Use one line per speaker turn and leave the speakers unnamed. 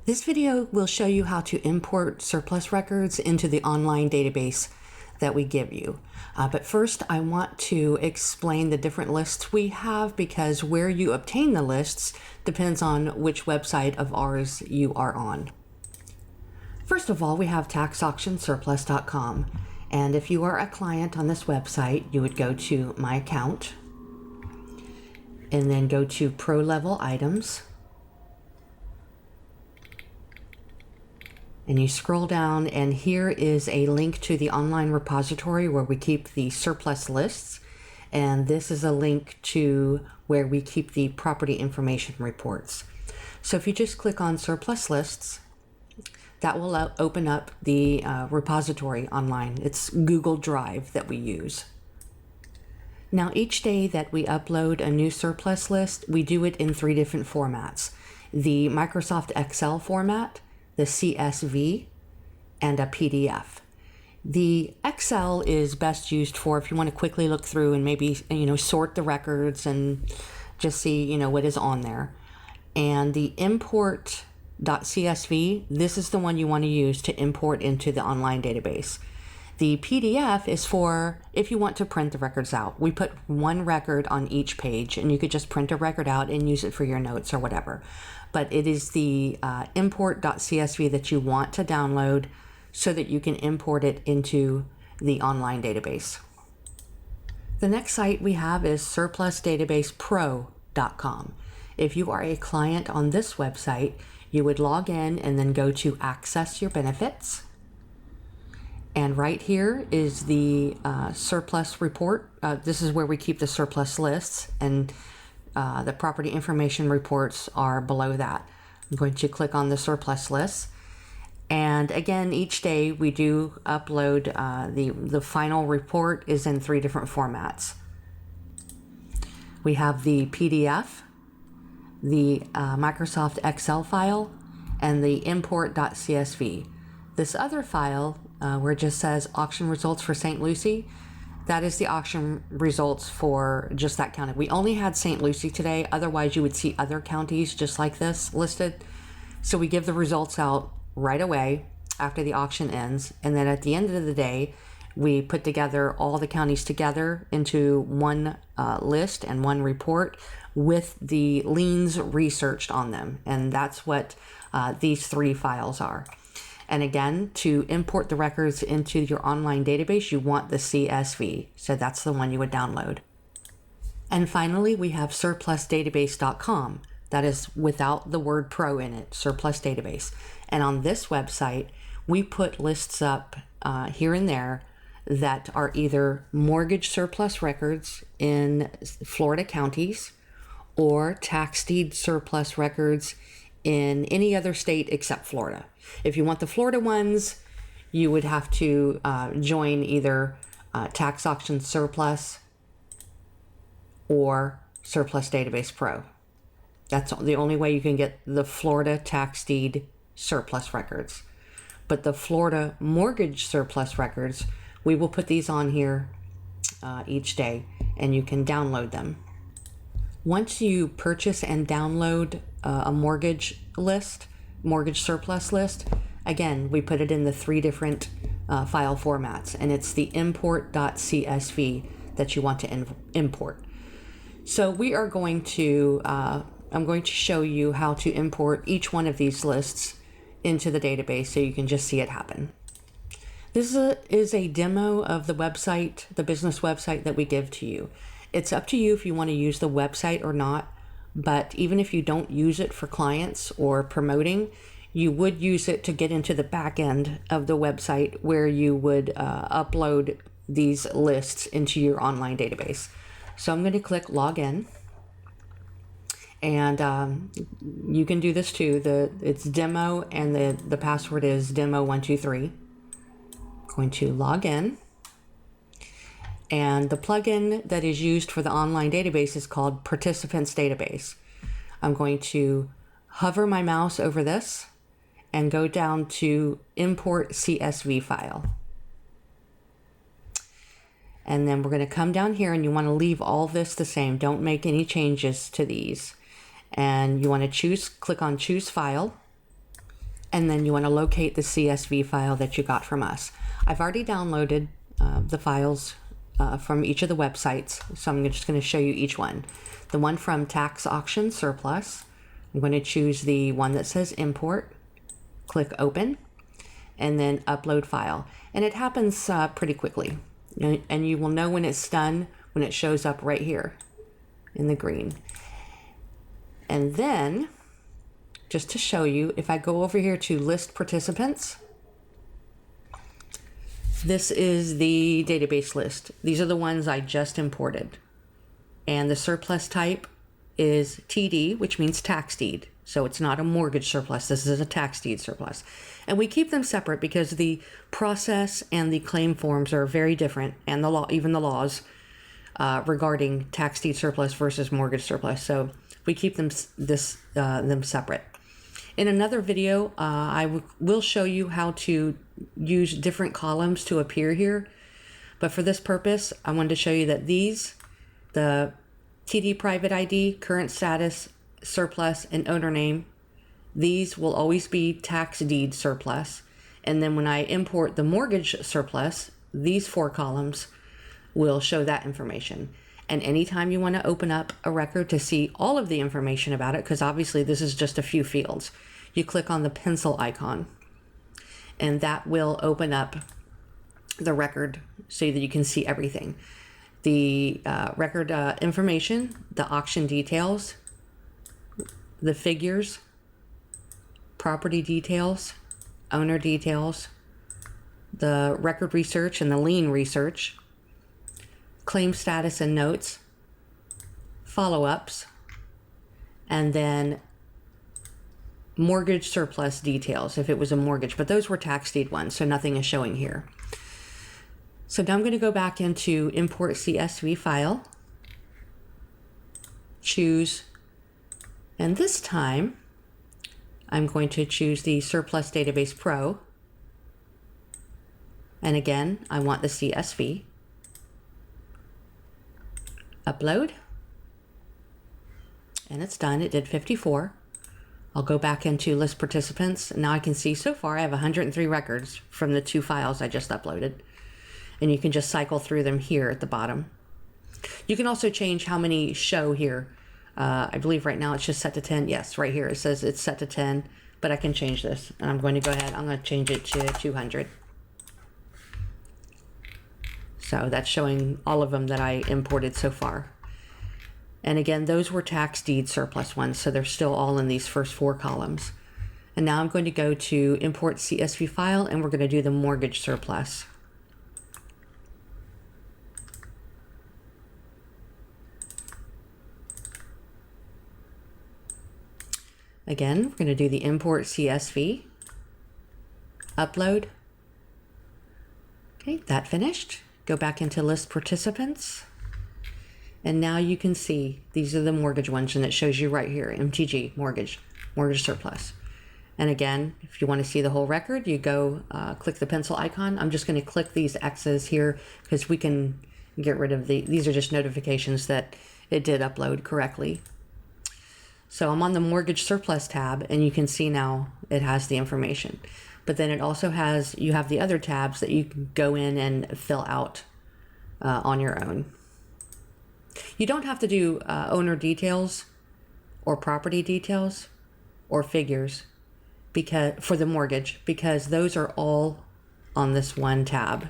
This video will show you how to import surplus records into the online database that we give you. But first, I want to explain the different lists we have because where you obtain the lists depends on which website of ours you are on. First of all, we have taxauctionsurplus.com. And if you are a client on this website, you would go to My Account and then go to Pro Level Items. And you scroll down, and here is a link to the online repository where we keep the surplus lists. And this is a link to where we keep the property information reports. So if you just click on surplus lists, that will open up the repository online. It's Google Drive that we use. Now, each day that we upload a new surplus list, we do it in 3 different formats: the Microsoft Excel format, the CSV, and a PDF. The Excel is best used for if you want to quickly look through and maybe, sort the records and just see, what is on there. And the import.csv, this is the one you want to use to import into the online database. The PDF is for if you want to print the records out. We put 1 record on each page, and you could just print a record out and use it for your notes or whatever. But it is the import.csv that you want to download so that you can import it into the online database. The next site we have is surplusdatabasepro.com. If you are a client on this website, you would log in and then go to Access Your Benefits. And right here is the surplus report. This is where we keep the surplus lists, and the property information reports are below that. I'm going to click on the surplus lists. And again, each day we do upload the final report is in 3 different formats. We have the PDF, the Microsoft Excel file, and the import.csv. This other file where it just says auction results for St. Lucie, that is the auction results for just that county. We only had St. Lucie today, otherwise you would see other counties just like this listed. So we give the results out right away after the auction ends, and then at the end of the day, we put together all the counties together into one list and one report with the liens researched on them, and that's what these 3 files are. And again, to import the records into your online database, you want the CSV. So that's the one you would download. And finally, we have surplusdatabase.com. That is without the word pro in it, surplus database. And on this website, we put lists up here and there that are either mortgage surplus records in Florida counties or tax deed surplus records in any other state except Florida. If you want the Florida ones, you would have to join either Tax Auction Surplus or Surplus Database Pro. That's the only way you can get the Florida tax deed surplus records. But the Florida mortgage surplus records, we will put these on here each day, and you can download them. Once you purchase and download a mortgage surplus list, again, we put it in the 3 different file formats, and it's the import.csv that you want to import. So we are going to, I'm going to show you how to import each one of these lists into the database so you can just see it happen. This is a demo of the website, the business website that we give to you. It's up to you if you want to use the website or not, but even if you don't use it for clients or promoting, you would use it to get into the back end of the website where you would upload these lists into your online database. So I'm going to click Login, and you can do this too. It's demo, and the password is demo123. Going to log in. And the plugin that is used for the online database is called Participants Database. I'm going to hover my mouse over this and go down to Import CSV file. And then we're going to come down here, and you want to leave all this the same. Don't make any changes to these. And you want to click on Choose File. and then you want to locate the CSV file that you got from us. I've already downloaded the files from each of the websites, so I'm just going to show you each one. The one from Tax Auction Surplus, I'm going to choose the one that says Import, click Open, and then Upload File. And it happens pretty quickly. And you will know when it's done when it shows up right here in the green. And then, just to show you, if I go over here to List Participants, this is the database list. These are the ones I just imported. And the surplus type is TD, which means tax deed. So it's not a mortgage surplus. This is a tax deed surplus. And we keep them separate because the process and the claim forms are very different, and the law, even the laws regarding tax deed surplus versus mortgage surplus. So we keep them separate. In another video, I will show you how to use different columns to appear here. But for this purpose, I wanted to show you that these, the TD private ID, current status, surplus, and owner name, these will always be tax deed surplus. And then when I import the mortgage surplus, these 4 columns will show that information. And anytime you want to open up a record to see all of the information about it, because obviously this is just a few fields, you click on the pencil icon, and that will open up the record so that you can see everything. The record information, the auction details, the figures, property details, owner details, the record research and the lien research, claim status and notes, follow-ups, and then mortgage surplus details if it was a mortgage, but those were tax deed ones, so nothing is showing here. So now I'm going to go back into Import CSV File, choose, and this time I'm going to choose the Surplus Database Pro. And again, I want the CSV. Upload. And it's done. It did 54. I'll go back into List Participants. Now I can see so far I have 103 records from the 2 files I just uploaded. And you can just cycle through them here at the bottom. You can also change how many show here. I believe right now it's just set to 10. Yes, right here it says it's set to 10, but I can change this. And I'm going to go ahead, I'm going to change it to 200. So that's showing all of them that I imported so far. And again, those were tax deed surplus ones, so they're still all in these first 4 columns. And now I'm going to go to Import CSV File, and we're going to do the mortgage surplus. Again, we're going to do the Import CSV, upload. Okay, that finished. Go back into List Participants. And now you can see these are the mortgage ones, and it shows you right here, MTG, mortgage surplus. And again, if you want to see the whole record, you go click the pencil icon. I'm just going to click these X's here because we can get rid of these are just notifications that it did upload correctly. So I'm on the mortgage surplus tab, and you can see now it has the information. But then it also has, you have the other tabs that you can go in and fill out on your own. You don't have to do owner details or property details or figures for the mortgage, because those are all on this one tab.